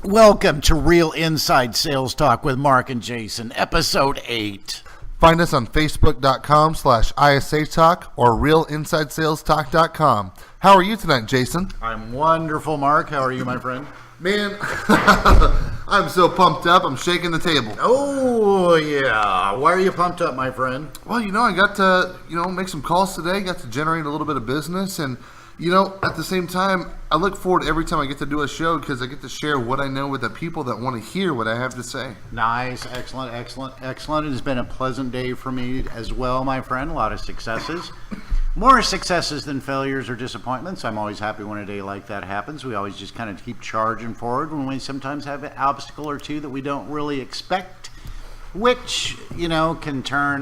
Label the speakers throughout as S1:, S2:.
S1: Welcome to Real Inside Sales Talk with Mark and Jason, episode 8.
S2: Find us on Facebook.com/ISA Talk or RealInsideSalesTalk.com. How are you tonight, Jason?
S1: I'm wonderful, Mark. How are you, my friend?
S2: Man, I'm so pumped up. I'm shaking the table.
S1: Oh, yeah. Why are you pumped up, my friend?
S2: Well, I got to, make some calls today. Got to generate a little bit of business. And, at the same time, I look forward every time I get to do a show because I get to share what I know with the people that want to hear what I have to say.
S1: Nice. Excellent. It has been a pleasant day for me as well, my friend. A lot of successes. More successes than failures or disappointments. I'm always happy when a day like that happens. We always just kind of keep charging forward when we sometimes have an obstacle or two that we don't really expect, which, can turn,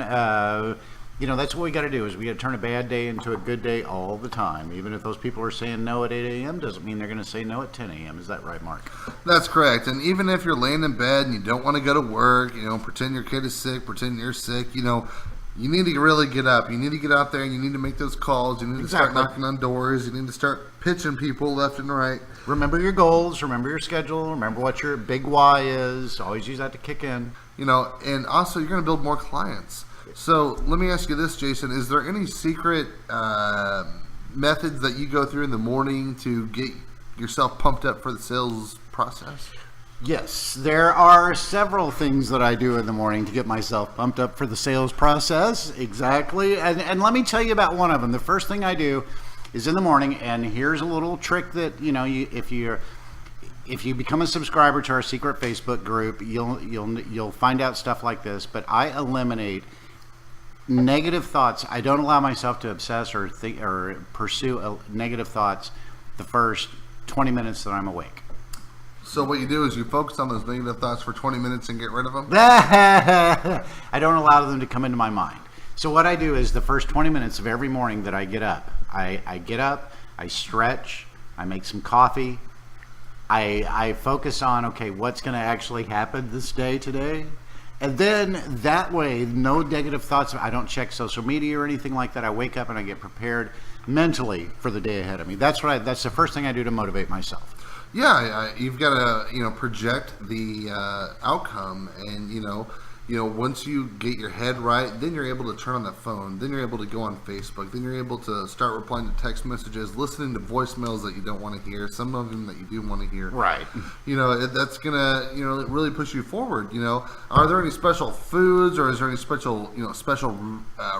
S1: that's what we got to do is we got to turn a bad day into a good day all the time. Even if those people are saying no at 8 a.m. doesn't mean they're going to say no at 10 a.m. Is that right, Mark?
S2: That's correct. And even if you're laying in bed and you don't want to go to work, pretend your kid is sick, pretend you're sick, you need to really get up. You need to get out there and you need to make those calls. You need to start knocking on doors. You need to start pitching people left and right.
S1: Remember your goals. Remember your schedule. Remember what your big why is. Always use that to kick in.
S2: And also you're going to build more clients. So let me ask you this, Jason. Is there any secret methods that you go through in the morning to get yourself pumped up for the sales process?
S1: Yes, there are several things that I do in the morning to get myself pumped up for the sales process. Exactly. And let me tell you about one of them. The first thing I do is in the morning, and here's a little trick that, if you become a subscriber to our secret Facebook group, you'll find out stuff like this, but I eliminate negative thoughts. I don't allow myself to obsess or think or pursue negative thoughts the first 20 minutes that I'm awake.
S2: So what you do is you focus on those negative thoughts for 20 minutes and get rid of them?
S1: I don't allow them to come into my mind. So what I do is the first 20 minutes of every morning that I get up, I get up, I stretch, I make some coffee, I focus on, okay, what's going to actually happen this day today? And then that way, no negative thoughts. I don't check social media or anything like that. I wake up and I get prepared mentally for the day ahead of me. That's the first thing I do to motivate myself.
S2: Yeah, you've got to project the outcome, and once you get your head right, then you're able to turn on the phone, then you're able to go on Facebook, then you're able to start replying to text messages, listening to voicemails that you don't want to hear, some of them that you do want to hear.
S1: Right.
S2: That's gonna really push you forward. Are there any special foods, or is there any special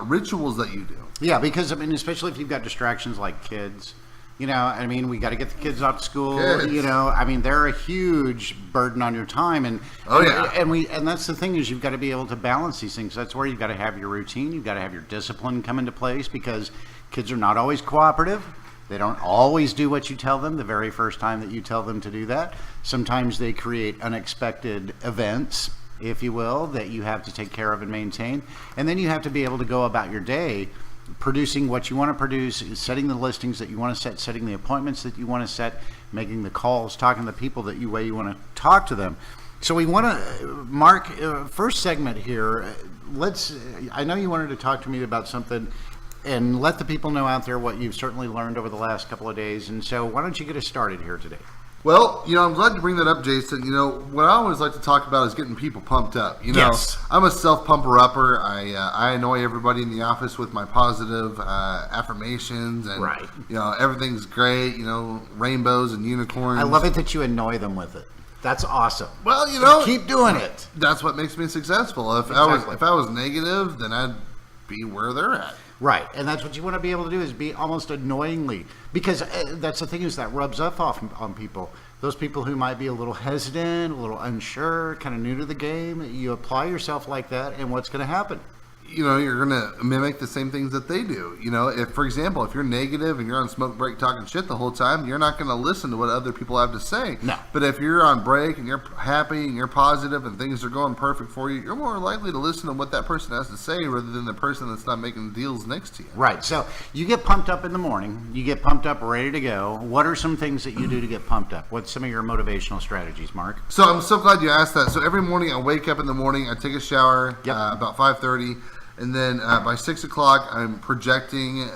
S2: rituals that you do?
S1: Yeah, because especially if you've got distractions like kids. We got to get the kids off to school.
S2: Kids.
S1: They're a huge burden on your time, and that's the thing is you've got to be able to balance these things. That's where you've got to have your routine. You've got to have your discipline come into place because kids are not always cooperative. They don't always do what you tell them the very first time that you tell them to do that. Sometimes they create unexpected events, if you will, that you have to take care of and maintain, and then you have to be able to go about your day producing what you want to produce, setting the listings that you want to set, setting the appointments that you want to set, making the calls, talking to the people that you want to talk to them. So we want to, Mark, first segment here, I know you wanted to talk to me about something and let the people know out there what you've certainly learned over the last couple of days. And so why don't you get us started here today?
S2: Well, I'm glad you bring that up, Jason. What I always like to talk about is getting people pumped up.
S1: Yes.
S2: I'm a self-pumper-upper. I annoy everybody in the office with my positive affirmations. And,
S1: right.
S2: Everything's great, rainbows and unicorns.
S1: I love it that you annoy them with it. That's awesome.
S2: Well,
S1: so keep doing it.
S2: That's what makes me successful. If I was negative, then I'd be where they're at.
S1: Right, and that's what you want to be able to do is be almost annoyingly, because that's the thing is that rubs off on people. Those people who might be a little hesitant, a little unsure, kind of new to the game, you apply yourself like that, and what's going to happen?
S2: You're going to mimic the same things that they do. If, for example, if you're negative and you're on smoke break talking shit the whole time, you're not going to listen to what other people have to say.
S1: No.
S2: But if you're on break and you're happy and you're positive and things are going perfect for you, you're more likely to listen to what that person has to say rather than the person that's not making deals next to you.
S1: Right. So you get pumped up in the morning. You get pumped up, ready to go. What are some things that you do to get pumped up? What's some of your motivational strategies, Mark?
S2: So I'm so glad you asked that. So every morning I wake up in the morning, I take a shower about 5:30. And then by 6 o'clock, I'm projecting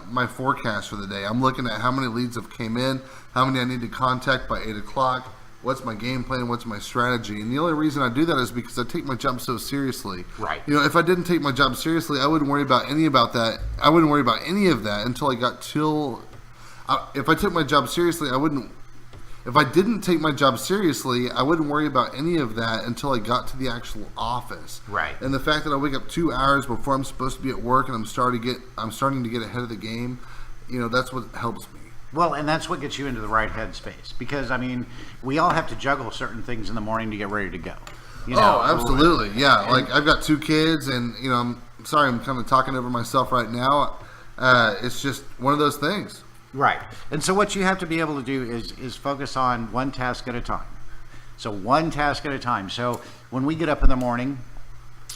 S2: my forecast for the day. I'm looking at how many leads have came in, how many I need to contact by 8 o'clock, what's my game plan, what's my strategy. And the only reason I do that is because I take my job so seriously.
S1: Right.
S2: If I didn't take my job seriously, I wouldn't worry about any of that until I got if I took my job seriously, if I didn't take my job seriously, I wouldn't worry about any of that until I got to the actual office.
S1: Right.
S2: And the fact that I wake up 2 hours before I'm supposed to be at work and I'm starting to get ahead of the game, that's what helps me.
S1: Well, and that's what gets you into the right headspace, because we all have to juggle certain things in the morning to get ready to go.
S2: Oh, absolutely, yeah. Like I've got 2 kids, and I'm sorry, I'm kind of talking over myself right now. It's just one of those things.
S1: Right. And so what you have to be able to do is focus on one task at a time. So one task at a time. So when we get up in the morning,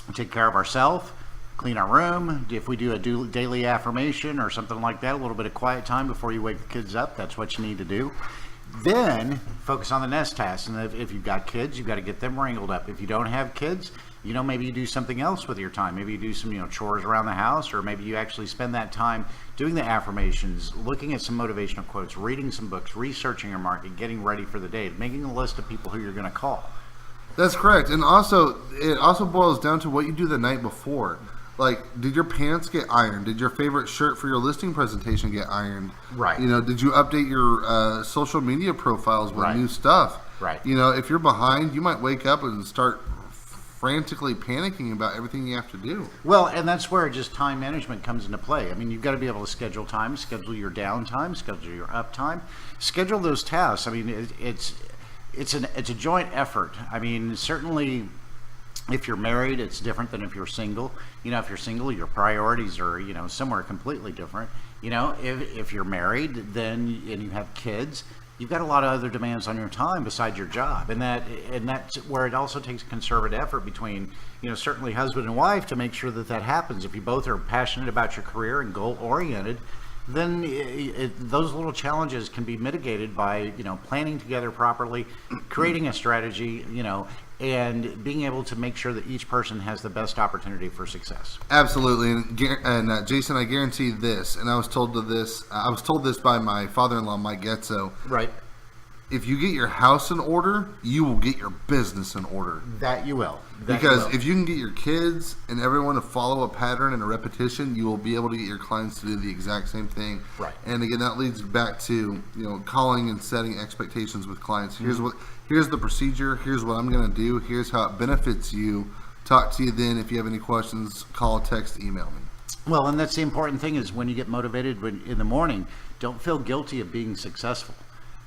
S1: we take care of ourselves, clean our room. If we do a daily affirmation or something like that, a little bit of quiet time before you wake the kids up, that's what you need to do. Then focus on the next task. And if you've got kids, you've got to get them wrangled up. If you don't have kids, maybe you do something else with your time. Maybe you do some, chores around the house, or maybe you actually spend that time doing the affirmations, looking at some motivational quotes, reading some books, researching your market, getting ready for the day, making a list of people who you're going to call.
S2: That's correct. And it also boils down to what you do the night before. Like, did your pants get ironed? Did your favorite shirt for your listing presentation get ironed?
S1: Right.
S2: Did you update your social media profiles with new stuff?
S1: Right.
S2: If you're behind, you might wake up and start frantically panicking about everything you have to do.
S1: Well, and that's where just time management comes into play. You've got to be able to schedule time, schedule your downtime, schedule your uptime, schedule those tasks. It's a joint effort. Certainly if you're married, it's different than if you're single. If you're single, your priorities are, somewhere completely different. If you're married, then and you have kids, you've got a lot of other demands on your time besides your job, and that's where it also takes a concerted effort between, certainly husband and wife to make sure that happens. If you both are passionate about your career and goal oriented, then those little challenges can be mitigated by planning together properly, creating a strategy, and being able to make sure that each person has the best opportunity for success.
S2: Absolutely. And Jason, I guarantee this, and I was told this by my father-in-law, Mike Getzo.
S1: Right.
S2: If you get your house in order, you will get your business in order.
S1: That you will.
S2: If you can get your kids and everyone to follow a pattern and a repetition, you will be able to get your clients to do the exact same thing.
S1: Right.
S2: And again, that leads back to calling and setting expectations with clients. Here's the procedure. Here's what I'm going to do. Here's how it benefits you. Talk to you then. If you have any questions, call, text, email me.
S1: Well, and that's the important thing is when you get motivated in the morning, don't feel guilty of being successful.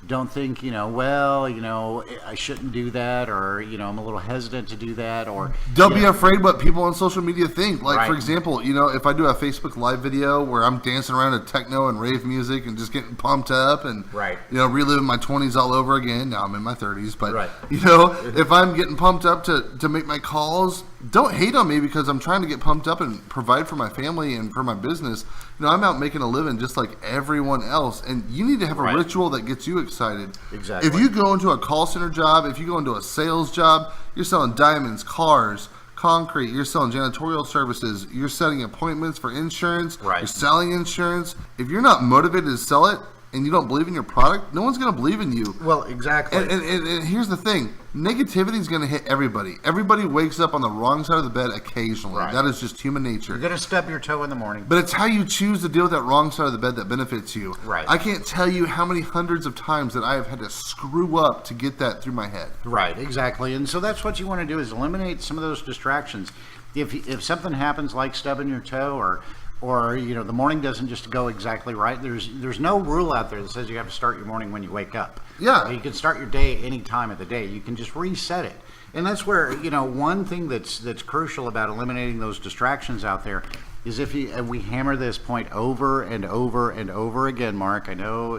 S1: Don't think, I shouldn't do that, or, I'm a little hesitant to do that, or...
S2: Don't be afraid what people on social media think. Like,
S1: right.
S2: For example, if I do a Facebook Live video where I'm dancing around to techno and rave music and just getting pumped up and,
S1: right.
S2: Reliving my 20s all over again. Now I'm in my 30s, but,
S1: right.
S2: If I'm getting pumped up to make my calls, don't hate on me because I'm trying to get pumped up and provide for my family and for my business. I'm out making a living just like everyone else, and you need to have a
S1: right.
S2: ritual that gets you excited.
S1: Exactly.
S2: If you go into a call center job, if you go into a sales job, you're selling diamonds, cars, concrete, you're selling janitorial services, you're setting appointments for insurance,
S1: right.
S2: You're selling insurance. If you're not motivated to sell it and you don't believe in your product, no one's going to believe in you.
S1: Well, exactly.
S2: And here's the thing. Negativity is going to hit everybody. Everybody wakes up on the wrong side of the bed occasionally.
S1: Right.
S2: That is just human nature.
S1: You're going to stub your toe in the morning.
S2: But it's how you choose to deal with that wrong side of the bed that benefits you.
S1: Right.
S2: I can't tell you how many hundreds of times that I have had to screw up to get that through my head.
S1: Right, exactly. And so that's what you want to do is eliminate some of those distractions. If something happens like stubbing your toe or the morning doesn't just go exactly right, there's no rule out there that says you have to start your morning when you wake up.
S2: Yeah.
S1: You can start your day any time of the day. You can just reset it. And that's where, one thing that's crucial about eliminating those distractions out there is we hammer this point over and over and over again, Mark. I know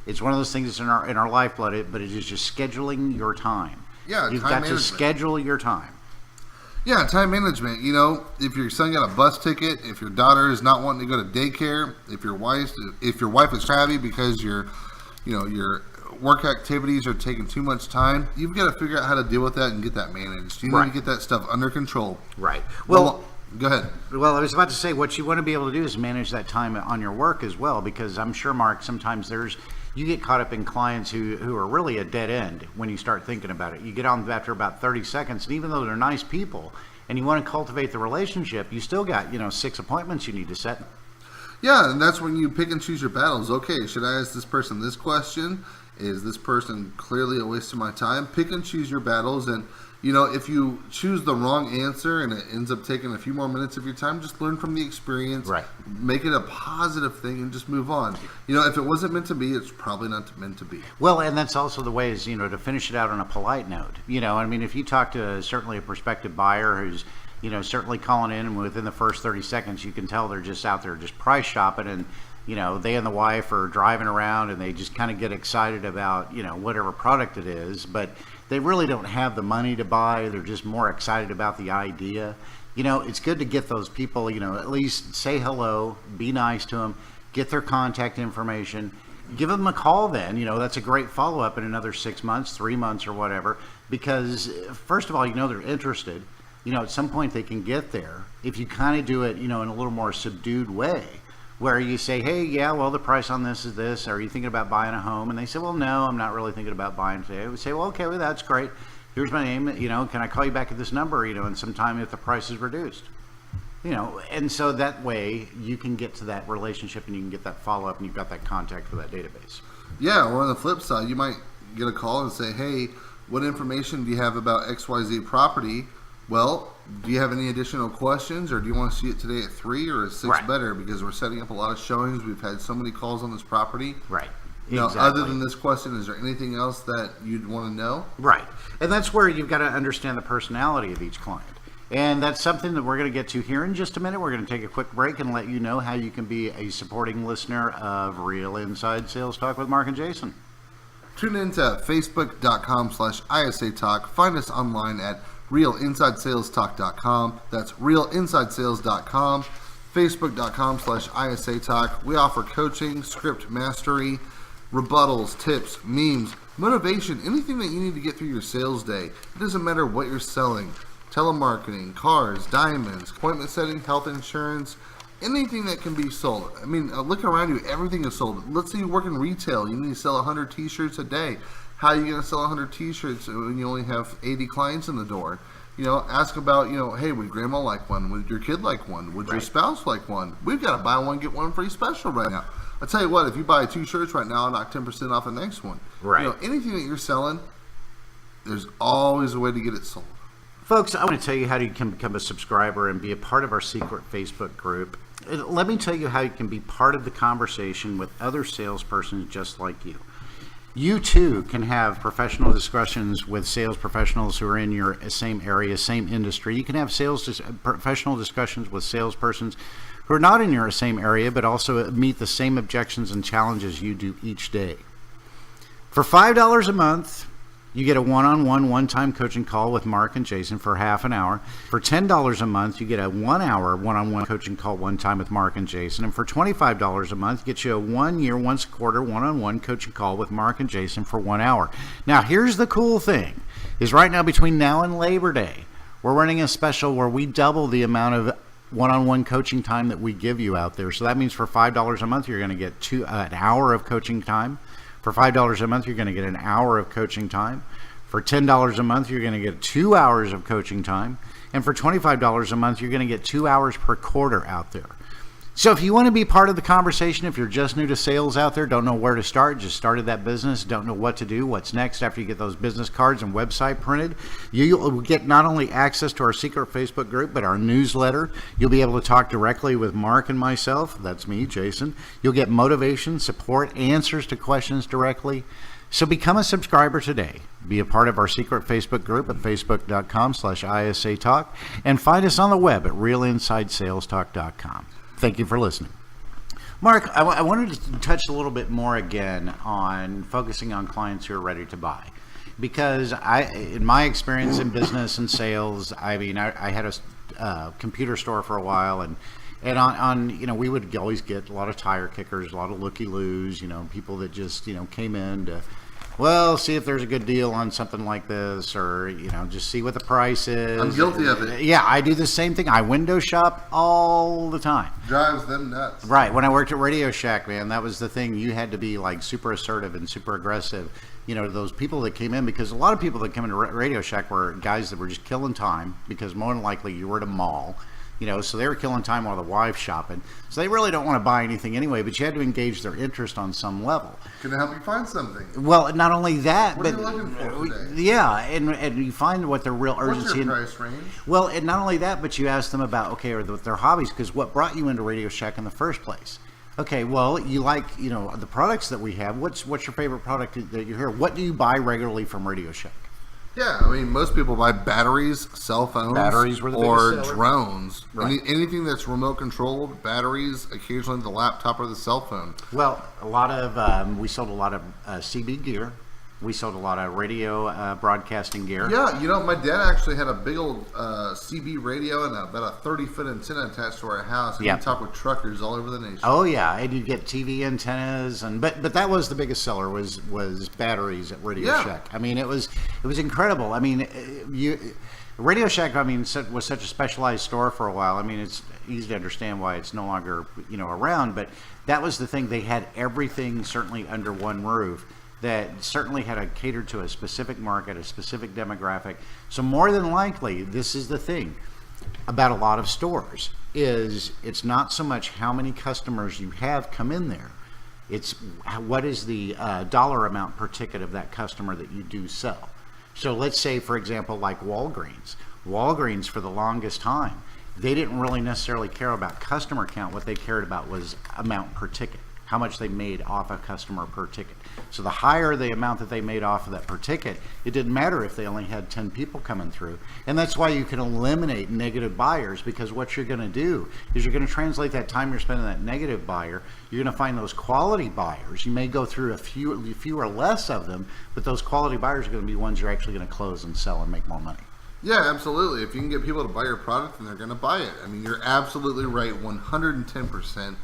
S1: it's one of those things that's in our lifeblood, but it is just scheduling your time.
S2: Yeah,
S1: You've
S2: time
S1: got
S2: management.
S1: to schedule your time.
S2: Yeah, time management. If your son got a bus ticket, if your daughter is not wanting to go to daycare, if your wife is crabby because your work activities are taking too much time, you've got to figure out how to deal with that and get that managed. You need to get that stuff under control.
S1: Right.
S2: Well, go ahead.
S1: Well, I was about to say what you want to be able to do is manage that time on your work as well, because I'm sure, Mark, sometimes there's you get caught up in clients who are really a dead end when you start thinking about it. You get on after about 30 seconds, and even though they're nice people and you want to cultivate the relationship, you still got, 6 appointments you need to set.
S2: Yeah, and that's when you pick and choose your battles. Okay, should I ask this person this question? Is this person clearly a waste of my time? Pick and choose your battles, and if you choose the wrong answer and it ends up taking a few more minutes of your time, just learn from the experience.
S1: Right.
S2: Make it a positive thing and just move on. If it wasn't meant to be, it's probably not meant to be.
S1: Well, and that's also the way is, to finish it out on a polite note. If you talk to certainly a prospective buyer who's, certainly calling in, and within the first 30 seconds, you can tell they're just out there just price shopping, and, they and the wife are driving around and they just kind of get excited about, whatever product it is, but they really don't have the money to buy. They're just more excited about the idea. It's good to get those people, at least say hello, be nice to them, get their contact information, give them a call then. That's a great follow-up in another 6 months, 3 months or whatever, because first of all, they're interested. At some point they can get there. If you kind of do it, in a little more subdued way, where you say, hey, yeah, well, the price on this is this. Are you thinking about buying a home? And they say, well, no, I'm not really thinking about buying today. I would say, well, okay, well, that's great. Here's my name. Can I call you back at this number, and sometime if the price is reduced? And so that way you can get to that relationship and you can get that follow-up and you've got that contact for that database.
S2: Yeah, or on the flip side, you might get a call and say, hey, what information do you have about XYZ property? Well, do you have any additional questions, or do you want to see it today at 3 or at 6
S1: right.
S2: better? Because we're setting up a lot of showings. We've had so many calls on this property.
S1: Right.
S2: Exactly. Other than this question, is there anything else that you'd want to know?
S1: Right. And that's where you've got to understand the personality of each client. And that's something that we're going to get to here in just a minute. We're going to take a quick break and let you know how you can be a supporting listener of Real Inside Sales Talk with Mark and Jason.
S2: Tune in to facebook.com/ISA Talk. Find us online at realinsidesalestalk.com. That's realinsidesales.com. Facebook.com/ISA Talk. We offer coaching, script mastery, rebuttals, tips, memes, motivation, anything that you need to get through your sales day. It doesn't matter what you're selling. Telemarketing, cars, diamonds, appointment setting, health insurance, anything that can be sold. Look around you, everything is sold. Let's say you work in retail, you need to sell 100 t-shirts a day. How are you going to sell 100 t-shirts when you only have 80 clients in the door? Ask about, hey, would grandma like one? Would your kid like one? Would your spouse like one? We've got a buy one, get one free special right now. I'll tell you what, if you buy 2 shirts right now, I'll knock 10% off the next one.
S1: Right.
S2: Anything that you're selling, there's always a way to get it sold.
S1: Folks, I want to tell you how you can become a subscriber and be a part of our secret Facebook group. Let me tell you how you can be part of the conversation with other salespersons just like you. You too can have professional discussions with sales professionals who are in your same area, same industry. You can have professional discussions with salespersons who are not in your same area, but also meet the same objections and challenges you do each day. For $5 a month, you get a one-on-one, one-time coaching call with Mark and Jason for half an hour. For $10 a month, you get a 1-hour one-on-one coaching call one time with Mark and Jason. And for $25 a month, get you a 1-year, once a quarter one-on-one coaching call with Mark and Jason for 1 hour. Now, here's the cool thing, is right now between now and Labor Day, we're running a special where we double the amount of one-on-one coaching time that we give you out there. So that means for $5 a month, you're going to get an hour of coaching time. For $5 a month, you're going to get an hour of coaching time. For $10 a month, you're going to get 2 hours of coaching time. And for $25 a month, you're going to get 2 hours per quarter out there. So if you want to be part of the conversation, if you're just new to sales out there, don't know where to start, just started that business, don't know what to do, what's next after you get those business cards and website printed, you'll get not only access to our secret Facebook group, but our newsletter. You'll be able to talk directly with Mark and myself. That's me, Jason. You'll get motivation, support, answers to questions directly. So become a subscriber today. Be a part of our secret Facebook group at facebook.com/ISA Talk and find us on the web at realinsidesalestalk.com. Thank you for listening. Mark, I wanted to touch a little bit more again on focusing on clients who are ready to buy. Because in my experience in business and sales, I had a computer store for a while, and we would always get a lot of tire kickers, a lot of looky-loos, people that just, came in to well, see if there's a good deal on something like this, or just see what the price is.
S2: I'm guilty of it.
S1: Yeah, I do the same thing. I window shop all the time.
S2: Drives them nuts.
S1: Right. When I worked at Radio Shack, man, that was the thing. You had to be like super assertive and super aggressive. Those people that came in, because a lot of people that come into Radio Shack were guys that were just killing time, because more than likely you were at a mall. So they were killing time while the wife's shopping. So they really don't want to buy anything anyway, but you had to engage their interest on some level.
S2: Can I help you find something?
S1: Well, not only that,
S2: what
S1: but
S2: are you looking for today?
S1: Yeah, and you find what their real urgency.
S2: What's your price range?
S1: Well, and not only that, but you ask them about or their hobbies, because what brought you into Radio Shack in the first place? Okay, well, you like the products that we have. What's your favorite product that you hear? What do you buy regularly from Radio Shack?
S2: Yeah, I mean, most people buy batteries, cell phones,
S1: batteries were the
S2: or
S1: biggest seller.
S2: drones.
S1: Right.
S2: Anything that's remote controlled, batteries, occasionally the laptop or the cell phone.
S1: Well, a lot of we sold a lot of CB gear. We sold a lot of radio broadcasting gear.
S2: Yeah, my dad actually had a big old CB radio and about a 30-foot antenna attached to our house. And
S1: Yeah.
S2: we talk with truckers all over the nation.
S1: Oh yeah, and you get TV antennas, but that was the biggest seller was batteries at Radio
S2: Yeah.
S1: Shack. I mean, it was incredible. I mean, Radio Shack, was such a specialized store for a while. I mean, it's easy to understand why it's no longer around, but that was the thing. They had everything certainly under one roof. That certainly had to cater to a specific market, a specific demographic. So more than likely, this is the thing about a lot of stores, is it's not so much how many customers you have come in there, it's what is the dollar amount per ticket of that customer that you do sell. So let's say, for example, like Walgreens for the longest time, they didn't really necessarily care about customer count. What they cared about was amount per ticket, how much they made off a customer per ticket. So the higher the amount that they made off of that per ticket, it didn't matter if they only had 10 people coming through. And that's why you can eliminate negative buyers, because what you're going to do is you're going to translate that time you're spending that negative buyer. You're going to find those quality buyers. You may go through a few or less of them, but those quality buyers are going to be ones you're actually going to close and sell and make more money.
S2: Yeah, absolutely. If you can get people to buy your product, then they're going to buy it. I mean, you're absolutely right, 110%.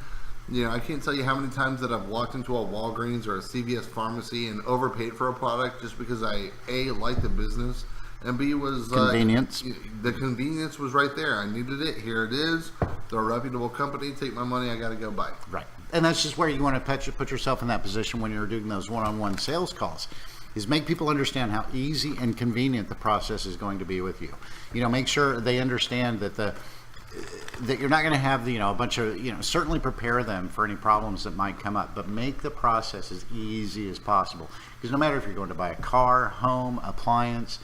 S2: I can't tell you how many times that I've walked into a Walgreens or a CVS pharmacy and overpaid for a product just because I, A, liked the business, and B, was...
S1: Convenience.
S2: The convenience was right there. I needed it. Here it is. They're a reputable company. Take my money. I got to go buy it.
S1: Right. And that's just where you want to put yourself in that position when you're doing those one-on-one sales calls, is make people understand how easy and convenient the process is going to be with you. Make sure they understand that you're not going to have a bunch of certainly prepare them for any problems that might come up, but make the process as easy as possible, because no matter if you're going to buy a car, home, appliance,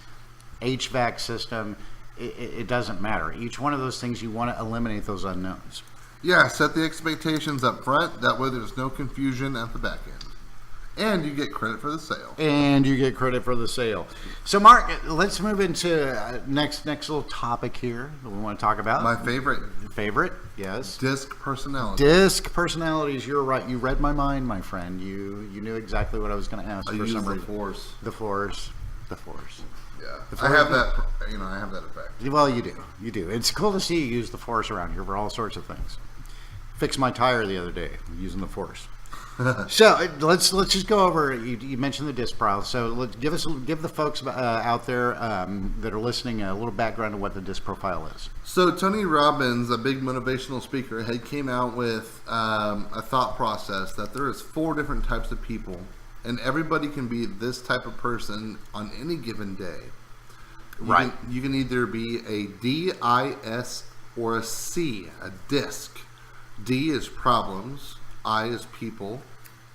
S1: HVAC system, it doesn't matter. Each one of those things, you want to eliminate those unknowns.
S2: Yeah, set the expectations up front. That way there's no confusion at the back end. And you get credit for the sale. So, Mark, let's move into next little topic here that we want to talk about. My favorite.
S1: Favorite, yes.
S2: Disc personality.
S1: Disc personalities. You're right. You read my mind, my friend. You knew exactly what I was going to ask.
S2: I use the Force.
S1: The Force.
S2: Yeah, I have that. I have that effect.
S1: Well, you do. It's cool to see you use the Force around here for all sorts of things. Fixed my tire the other day using the Force. So let's just go over. You mentioned the disc profile. So let's give the folks out there that are listening a little background of what the disc profile is.
S2: So Tony Robbins, a big motivational speaker, came out with a thought process that there is 4 different types of people, and everybody can be this type of person on any given day.
S1: Right.
S2: You can either be a DIS or a C, a disc. D is problems. I is people,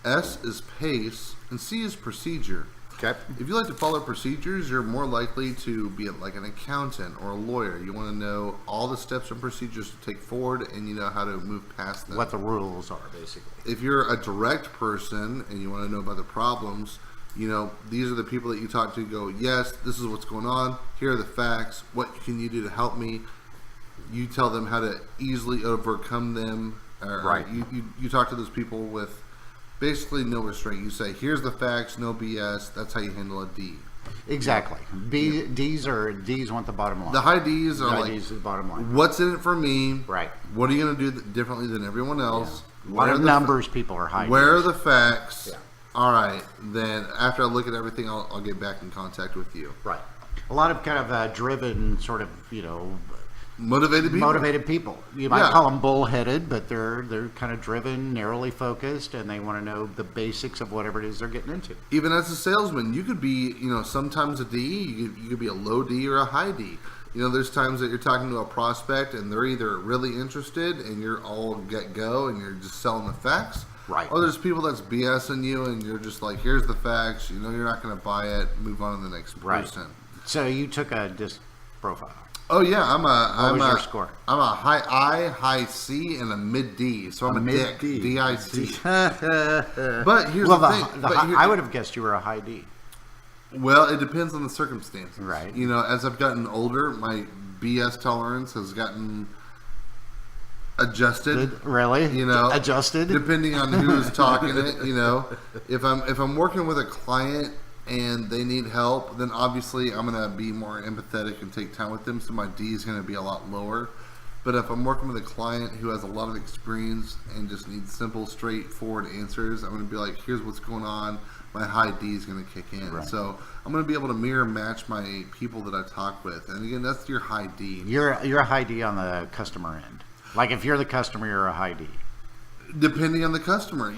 S2: S is pace, and C is procedure.
S1: Okay.
S2: If you like to follow procedures, you're more likely to be like an accountant or a lawyer. You want to know all the steps and procedures to take forward, and you know how to move past them.
S1: What the rules are, basically.
S2: If you're a direct person and you want to know about the problems, these are the people that you talk to. Go, yes, this is what's going on. Here are the facts. What can you do to help me? You tell them how to easily overcome them.
S1: Right.
S2: You talk to those people with basically no restraint. You say, here's the facts, no BS. That's how you handle a D.
S1: Exactly. D's want the bottom line.
S2: The high D's are
S1: D's are the bottom line.
S2: What's in it for me?
S1: Right.
S2: What are you going to do differently than everyone else?
S1: Yeah. A lot of numbers people are high.
S2: Where are the facts?
S1: Yeah.
S2: all right, then after I look at everything, I'll get back in contact with you.
S1: Right. A lot of kind of driven, sort of,
S2: motivated people.
S1: You might call them bullheaded, but they're kind of driven, narrowly focused, and they want to know the basics of whatever it is they're getting into.
S2: Even as a salesman, you could be, sometimes a D, you could be a low D or a high D. There's times that you're talking to a prospect and they're either really interested and you're all get go and you're just selling the facts.
S1: Right.
S2: Or there's people that's BSing you and you're just like, here's the facts, you're not going to buy it, move on to the next person.
S1: So you took a disc profile.
S2: Oh yeah,
S1: What was your score?
S2: I'm a high I, high C, and a mid D. So I'm a
S1: mid
S2: D,
S1: D.
S2: DIC. But here's the thing.
S1: I would have guessed you were a high D.
S2: Well, it depends on the circumstances.
S1: Right.
S2: As I've gotten older, my BS tolerance has gotten adjusted.
S1: Really? Adjusted?
S2: Depending on who's talking it. If I'm working with a client and they need help, then obviously I'm going to be more empathetic and take time with them, so my D is going to be a lot lower. But if I'm working with a client who has a lot of experience and just needs simple, straightforward answers, I'm going to be like, here's what's going on. My high D is going to kick in.
S1: Right.
S2: So I'm going to be able to mirror match my people that I talk with. And again, that's your high D.
S1: You're a high D on the customer end. Like if you're the customer, you're a high D.
S2: Depending on the customer,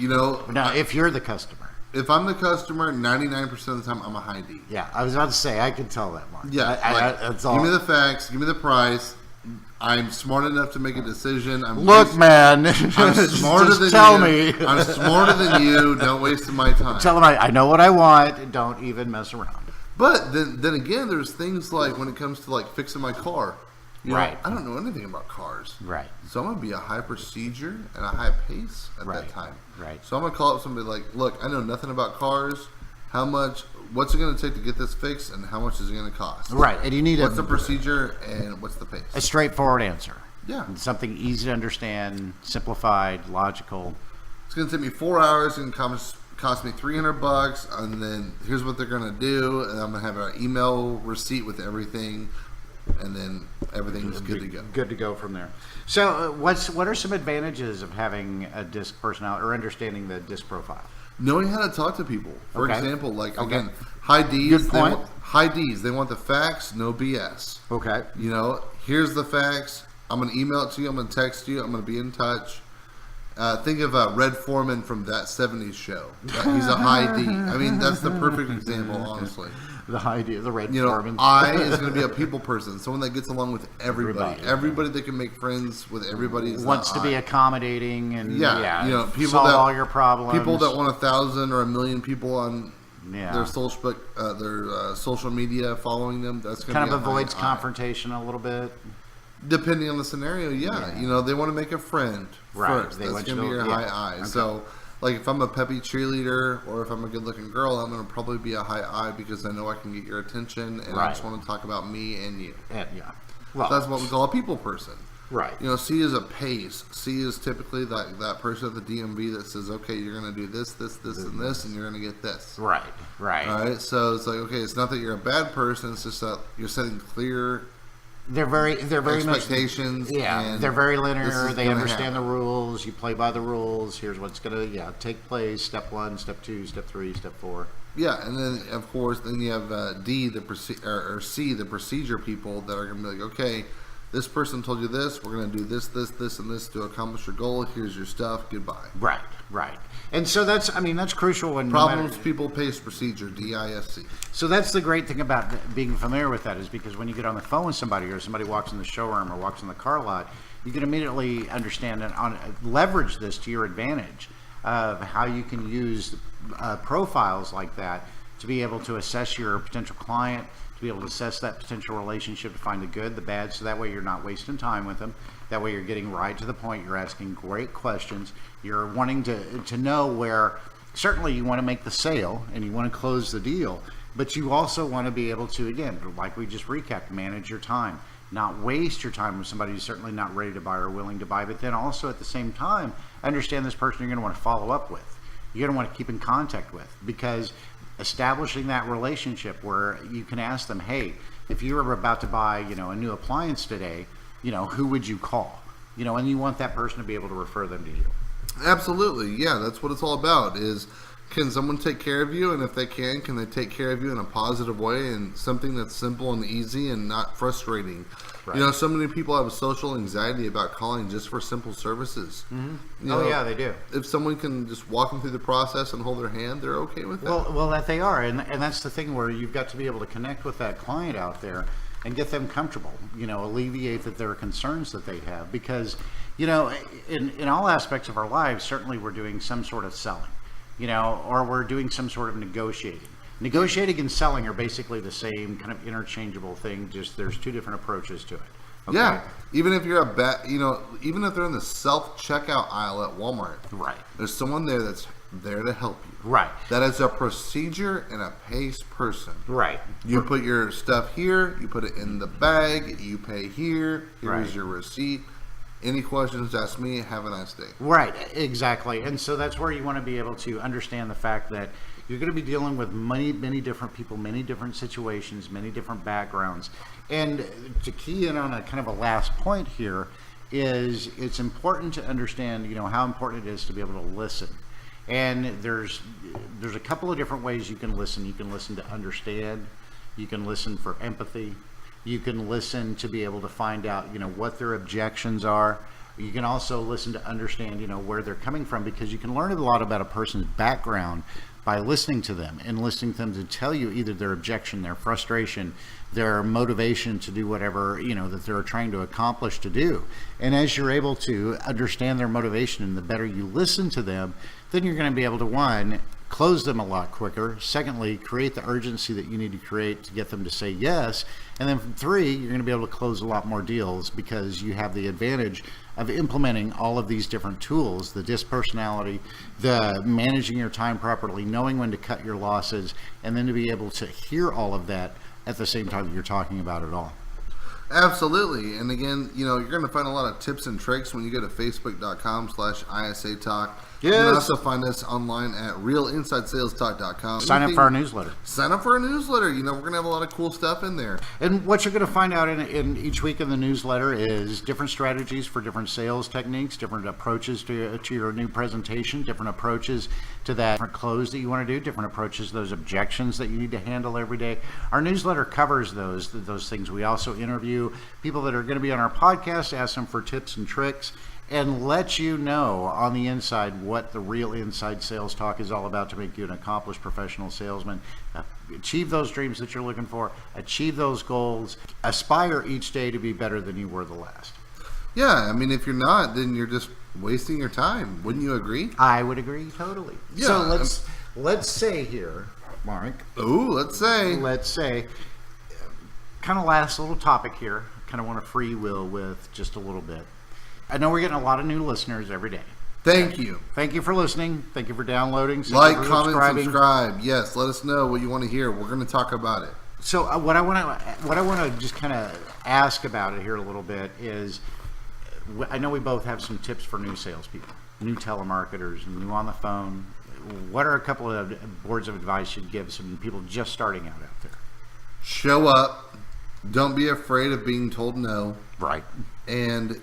S1: Now, if you're the customer.
S2: If I'm the customer, 99% of the time, I'm a high D.
S1: Yeah, I was about to say, I could tell that, Mark.
S2: Yeah,
S1: that's all.
S2: Give me the facts, give me the price. I'm smart enough to make a decision.
S1: Man,
S2: I'm smarter than
S1: tell
S2: you.
S1: me.
S2: I'm smarter than you. Don't waste my time.
S1: Tell them I know what I want. Don't even mess around.
S2: But then again, there's things like when it comes to like fixing my car.
S1: Right.
S2: I don't know anything about cars.
S1: Right.
S2: So I'm going to be a high procedure and a high pace at that time.
S1: Right.
S2: So I'm going to call up somebody like, look, I know nothing about cars. What's it going to take to get this fixed and how much is it going to cost?
S1: Right. And you need
S2: what's the procedure and what's the pace?
S1: A straightforward answer.
S2: Yeah.
S1: Something easy to understand, simplified, logical.
S2: It's going to take me 4 hours and cost me $300, and then here's what they're going to do, and I'm going to have an email receipt with everything, and then everything's good to go.
S1: Good to go from there. So, what are some advantages of having a disc personality or understanding the disc profile?
S2: Knowing how to talk to people. For example, again, high Ds.
S1: Good point.
S2: High Ds. They want the facts, no BS.
S1: Okay.
S2: Here's the facts. I'm going to email it to you. I'm going to text you. I'm going to be in touch. Think of Red Foreman from That 70s Show. He's a high D. I mean, that's the perfect example, honestly.
S1: The high D, the Red Foreman.
S2: I is going to be a people person, someone that gets along with everybody. Everybody that can make friends with everybody.
S1: Wants to be accommodating and
S2: people
S1: solve
S2: that,
S1: all your problems.
S2: People that want 1,000 or 1,000,000 people on their social media following them. That's going to
S1: kind of avoids confrontation a little bit.
S2: Depending on the scenario, they want to make a friend first. That's going to be your high I. Okay. So, like if I'm a peppy cheerleader or if I'm a good-looking girl, I'm going to probably be a high I because I know I can get your attention and I just want to talk about me and you.
S1: Well,
S2: so that's what we call a people person.
S1: Right.
S2: C is a pace. C is typically that person at the DMV that says, okay, you're going to do this, and this, and you're going to get this.
S1: Right.
S2: All right. So it's like, okay, it's not that you're a bad person. It's just that you're setting clear.
S1: They're very
S2: expectations.
S1: They're very linear. They understand the rules. You play by the rules. Here's what's going to take place. Step 1, step 2, step 3, step 4.
S2: Yeah, and then of course, then you have D, or C, the procedure people that are going to be like, okay, this person told you this. We're going to do this, and this to accomplish your goal. Here's your stuff. Goodbye.
S1: Right. And so that's crucial when
S2: problems, people, pace, procedure, DISC.
S1: So that's the great thing about being familiar with that is because when you get on the phone with somebody or somebody walks in the showroom or walks in the car lot, you can immediately understand and leverage this to your advantage of how you can use profiles like that to be able to assess your potential client, to be able to assess that potential relationship, to find the good, the bad, so that way you're not wasting time with them. That way you're getting right to the point. You're asking great questions. You're wanting to know where, certainly you want to make the sale and you want to close the deal, but you also want to be able to, again, like we just recapped, manage your time. Not waste your time with somebody who's certainly not ready to buy or willing to buy, but then also at the same time, understand this person you're going to want to follow up with. You're going to want to keep in contact with, because establishing that relationship where you can ask them, hey, if you were about to buy, a new appliance today, who would you call? And you want that person to be able to refer them to you.
S2: Absolutely. Yeah, that's what it's all about, is Can someone take care of you? And if they can they take care of you in a positive way and something that's simple and easy and not frustrating? Right. You know, so many people have social anxiety about calling just for simple services.
S1: Mm-hmm. Yeah, they do.
S2: If someone can just walk them through the process and hold their hand, they're okay with that.
S1: Well, that they are, and that's the thing where you've got to be able to connect with that client out there and get them comfortable. You know, alleviate that their concerns that they have, because you know, in all aspects of our lives, certainly we're doing some sort of selling, you know, or we're doing some sort of negotiating. Negotiating and selling are basically the same kind of interchangeable thing, just there's two different approaches to it.
S2: Okay? Yeah, even if you're even if they're in the self-checkout aisle at Walmart,
S1: right?
S2: There's someone there that's there to help you.
S1: Right.
S2: That is a procedure and a paced person.
S1: Right.
S2: You put your stuff here, you put it in the bag, you pay here, here's your receipt. Any questions, ask me. Have a nice day.
S1: Right, exactly. And so that's where you want to be able to understand the fact that you're going to be dealing with many different people, many different situations, many different backgrounds. And to key in on a kind of a last point here is it's important to understand, you know, how important it is to be able to listen. And there's a couple of different ways you can listen. You can listen to understand. You can listen for empathy. You can listen to be able to find out, you know, what their objections are. You can also listen to understand, you know, where they're coming from, because you can learn a lot about a person's background by listening to them and listening to them to tell you either their objection, their frustration, their motivation to do whatever, you know, that they're trying to accomplish to do. And as you're able to understand their motivation and the better you listen to them, then you're going to be able to, one, close them a lot quicker. Secondly, create the urgency that you need to create to get them to say yes. And then three, you're going to be able to close a lot more deals because you have the advantage of implementing all of these different tools, the DISC personality, the managing your time properly, knowing when to cut your losses, and then to be able to hear all of that at the same time that you're talking about it all.
S2: Absolutely. And again, you know, you're going to find a lot of tips and tricks when you go to facebook.com/ISA Talk.
S1: Yes.
S2: You can also find us online at realinsidesalestalk.com.
S1: Sign up for our newsletter.
S2: Sign up for our newsletter. You know, we're going to have a lot of cool stuff in there.
S1: And what you're going to find out in each week in the newsletter is different strategies for different sales techniques, different approaches to your new presentation, different approaches to that different close that you want to do, different approaches to those objections that you need to handle every day. Our newsletter covers those things. We also interview people that are going to be on our podcast, ask them for tips and tricks, and let you know on the inside what the Real Inside Sales Talk is all about to make you an accomplished professional salesman. Achieve those dreams that you're looking for, achieve those goals, aspire each day to be better than you were the last.
S2: Yeah, I mean, if you're not, then you're just wasting your time. Wouldn't you agree?
S1: I would agree totally. Yeah, so let's say here, Mark.
S2: Let's say,
S1: kind of last little topic here. Kind of want to free will with just a little bit. I know we're getting a lot of new listeners every day.
S2: Thank you.
S1: Thank you for listening. Thank you for downloading.
S2: Like, comment, subscribe. Yes, let us know what you want to hear. We're going to talk about it.
S1: So what I want to just kind of ask about it here a little bit is, I know we both have some tips for new salespeople, new telemarketers, new on the phone. What are a couple of boards of advice you'd give some people just starting out there?
S2: Show up. Don't be afraid of being told no.
S1: Right.
S2: And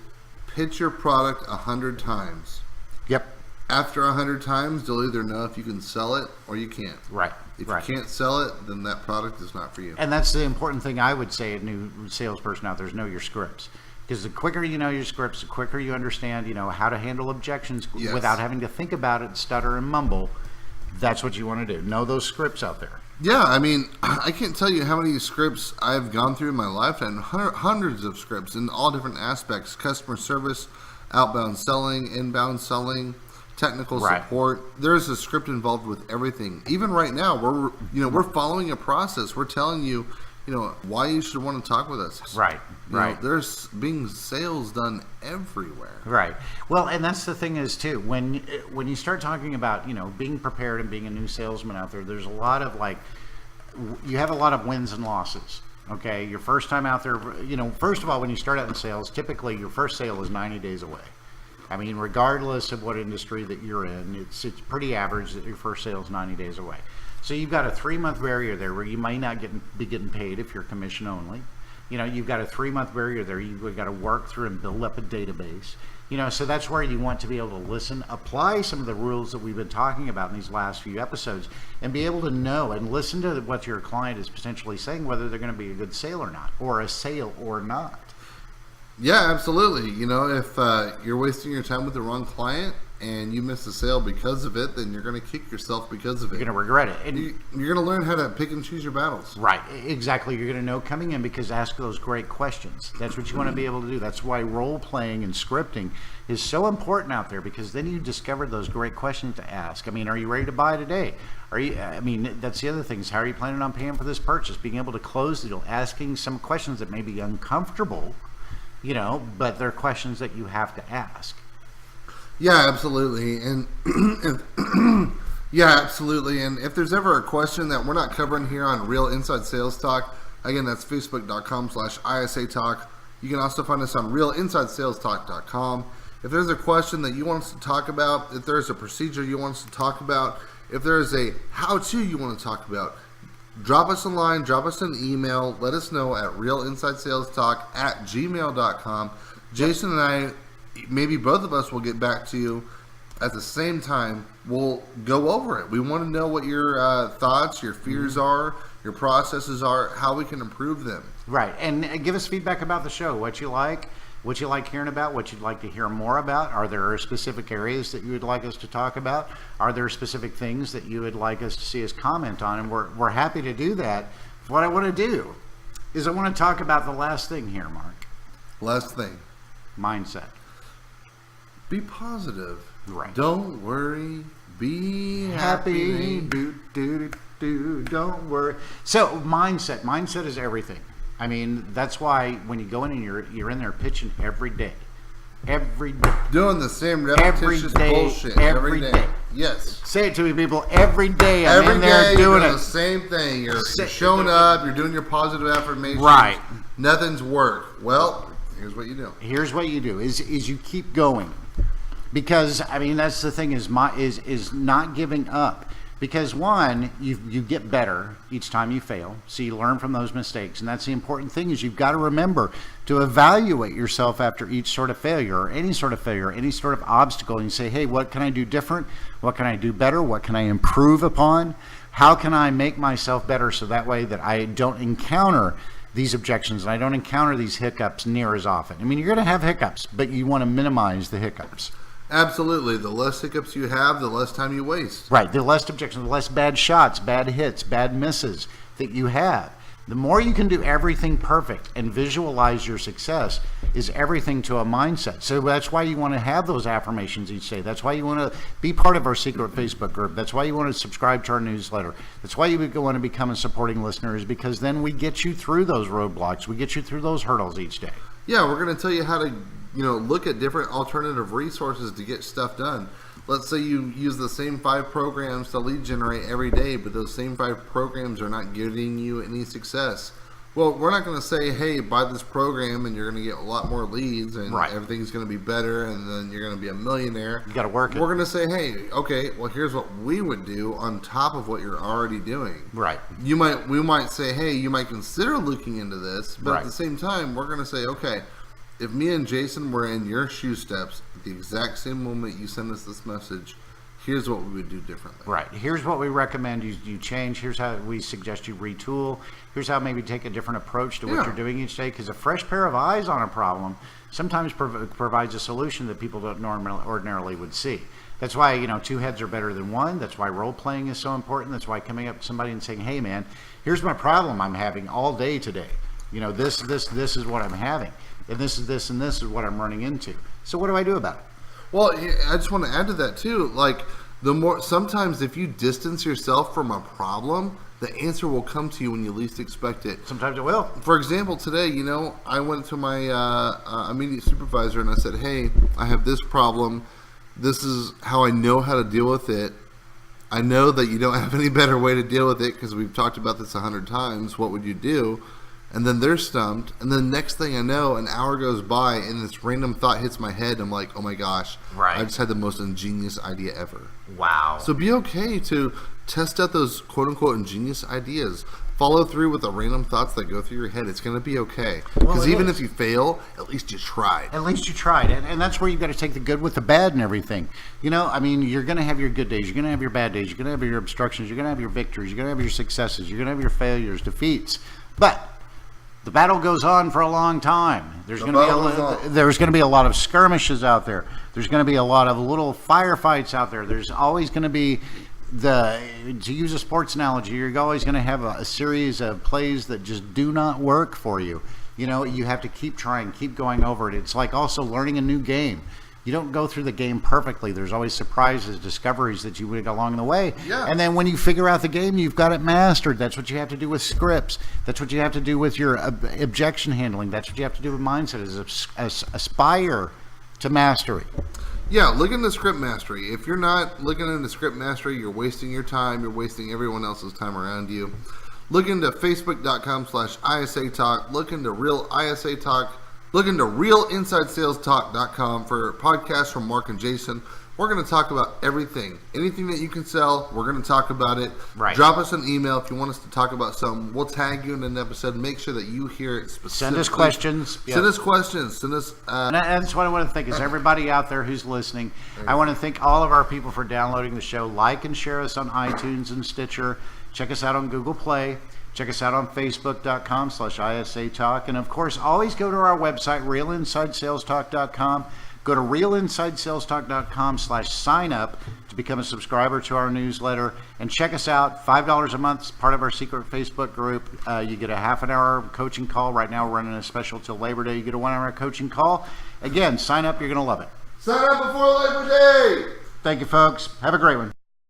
S2: pitch your product 100 times.
S1: Yep.
S2: After 100 times, they'll either know if you can sell it or you can't.
S1: Right.
S2: If you can't sell it, then that product is not for you.
S1: And that's the important thing I would say, a new salesperson out there, is know your scripts. Because the quicker you know your scripts, the quicker you understand, you know, how to handle objections without having to think about it, stutter and mumble. That's what you want to do. Know those scripts out there.
S2: Yeah, I mean, I can't tell you how many scripts I've gone through in my lifetime, hundreds of scripts in all different aspects: customer service, outbound selling, inbound selling, technical support. There's a script involved with everything. Even right now, we're following a process. We're telling you, you know, why you should want to talk with us.
S1: Right.
S2: You know, there's being sales done everywhere.
S1: Right. Well, and that's the thing is too, when you start talking about, you know, being prepared and being a new salesman out there, there's a lot of you have a lot of wins and losses. Okay. Your first time out there, you know, first of all, when you start out in sales, typically your first sale is 90 days away. I mean, regardless of what industry that you're in, it's pretty average that your first sale is 90 days away. So you've got a 3-month barrier there where you might not be getting paid if you're commission only. You know, you've got a 3-month barrier there. You've got to work through and build up a database. So that's where you want to be able to listen, apply some of the rules that we've been talking about in these last few episodes, and be able to know and listen to what your client is potentially saying, whether they're going to be a good sale or not, or a sale or not.
S2: Yeah, absolutely. If you're wasting your time with the wrong client and you miss a sale because of it, then you're going to kick yourself because of it.
S1: You're going to regret it. And
S2: you're going to learn how to pick and choose your battles.
S1: Right, exactly. You're going to know coming in, because ask those great questions. That's what you want to be able to do. That's why role playing and scripting is so important out there, because then you discover those great questions to ask. I mean, are you ready to buy today? That's the other thing, is how are you planning on paying for this purchase? Being able to close the deal, asking some questions that may be uncomfortable, but they're questions that you have to ask.
S2: Yeah, absolutely. And yeah, absolutely. And if there's ever a question that we're not covering here on Real Inside Sales Talk, again, that's facebook.com/ISA Talk. You can also find us on realinsidesalestalk.com. If there's a question that you want us to talk about, if there's a procedure you want us to talk about, if there's a how-to you want to talk about, drop us a line, drop us an email, let us know at realinsidesalestalk@gmail.com. Jason and I, maybe both of us, will get back to you at the same time. We'll go over it. We want to know what your thoughts, your fears are, your processes are, how we can improve them.
S1: Right, and give us feedback about the show, what you like hearing about, what you'd like to hear more about. Are there specific areas that you would like us to talk about? Are there specific things that you would like us to see us comment on? And we're happy to do that. What I want to do is I want to talk about the last thing here, Mark.
S2: Last thing.
S1: Mindset.
S2: Be positive.
S1: Right.
S2: Don't worry. Be happy.
S1: Don't worry. So mindset. Mindset is everything. I mean, that's why when you go in and you're in there pitching every day.
S2: Doing the same repetitious bullshit every day. Yes.
S1: Say it to me, people. Every day I'm in there doing
S2: the same thing. You're showing up. You're doing your positive affirmations.
S1: Right.
S2: Nothing's worked. Well, here's what you do.
S1: Here's what you do is you keep going, because that's the thing, is not giving up. Because one, you get better each time you fail, so you learn from those mistakes, and that's the important thing, is you've got to remember to evaluate yourself after each sort of failure, or any sort of obstacle, and you say, hey, what can I do different? What can I do better? What can I improve upon? How can I make myself better, so that way that I don't encounter these objections and I don't encounter these hiccups near as often. You're going to have hiccups, but you want to minimize the hiccups.
S2: Absolutely. The less hiccups you have, the less time you waste.
S1: Right. The less objections, the less bad shots, bad hits, bad misses that you have. The more you can do everything perfect and visualize your success is everything to a mindset. So that's why you want to have those affirmations each day. That's why you want to be part of our secret Facebook group. That's why you want to subscribe to our newsletter. That's why you want to become a supporting listener, is because then we get you through those roadblocks. We get you through those hurdles each day.
S2: Yeah, we're going to tell you how to look at different alternative resources to get stuff done. Let's say you use the same 5 programs to lead generate every day, but those same 5 programs are not giving you any success. Well, we're not going to say, hey, buy this program and you're going to get a lot more leads and everything's going to be better and then you're going to be a millionaire.
S1: You got to work it.
S2: We're going to say, hey, okay, well, here's what we would do on top of what you're already doing.
S1: Right.
S2: We might say, hey, you might consider looking into this, but at the same time, we're going to say, okay, if me and Jason were in your shoe steps at the exact same moment you send us this message, here's what we would do differently.
S1: Right. Here's what we recommend you change. Here's how we suggest you retool. Here's how maybe take a different approach to what you're doing each day, because a fresh pair of eyes on a problem sometimes provides a solution that people don't ordinarily would see. That's why, 2 heads are better than 1. That's why role playing is so important. That's why coming up to somebody and saying, hey, man, here's my problem I'm having all day today. This is what I'm having. And this is what I'm running into. So what do I do about it?
S2: Well, I just want to add to that too. Like, sometimes if you distance yourself from a problem, the answer will come to you when you least expect it.
S1: Sometimes it will.
S2: For example, today, I went to my immediate supervisor and I said, hey, I have this problem. This is how I know how to deal with it. I know that you don't have any better way to deal with it because we've talked about this 100 times. What would you do? and then they're stumped, and then next thing I know, an hour goes by, and this random thought hits my head. I'm like, oh my gosh,
S1: right.
S2: I just had the most ingenious idea ever.
S1: Wow.
S2: So be okay to test out those quote-unquote ingenious ideas. Follow through with the random thoughts that go through your head. It's going to be okay. Because even if you fail, at least you tried.
S1: At least you tried. And that's where you've got to take the good with the bad and everything. You know, I mean, you're going to have your good days. You're going to have your bad days. You're going to have your obstructions. You're going to have your victories. You're going to have your successes. You're going to have your failures, defeats. But the battle goes on for a long time. There's going to be a lot of skirmishes out there. There's going to be a lot of little firefights out there. There's always going to be to use a sports analogy, you're always going to have a series of plays that just do not work for you. You know, you have to keep trying, keep going over it. It's like also learning a new game. You don't go through the game perfectly. There's always surprises, discoveries that you make along the way.
S2: Yeah.
S1: And then when you figure out the game, you've got it mastered. That's what you have to do with scripts. That's what you have to do with your objection handling. That's what you have to do with mindset, is aspire to mastery.
S2: Yeah, look into script mastery. If you're not looking into script mastery, you're wasting your time. You're wasting everyone else's time around you. Look into facebook.com/ISA Talk. Look into Real ISA Talk. Look into RealInsideSalesTalk.com for podcasts from Mark and Jason. We're going to talk about everything. Anything that you can sell, we're going to talk about it.
S1: Right.
S2: Drop us an email if you want us to talk about something. We'll tag you in an episode. Make sure that you hear it specifically.
S1: Send us questions.
S2: Send us questions. Send us...
S1: And that's what I want to thank is everybody out there who's listening. I want to thank all of our people for downloading the show. Like and share us on iTunes and Stitcher. Check us out on Google Play. Check us out on Facebook.com/ISA Talk. And of course, always go to our website, RealInsideSalesTalk.com. Go to RealInsideSalesTalk.com/sign up to become a subscriber to our newsletter. And check us out. $5 a month is part of our secret Facebook group. You get a half an hour coaching call. Right now, we're running a special till Labor Day. You get a 1 hour coaching call. Again, sign up. You're going to love it.
S2: Sign up before Labor Day.
S1: Thank you, folks. Have a great one.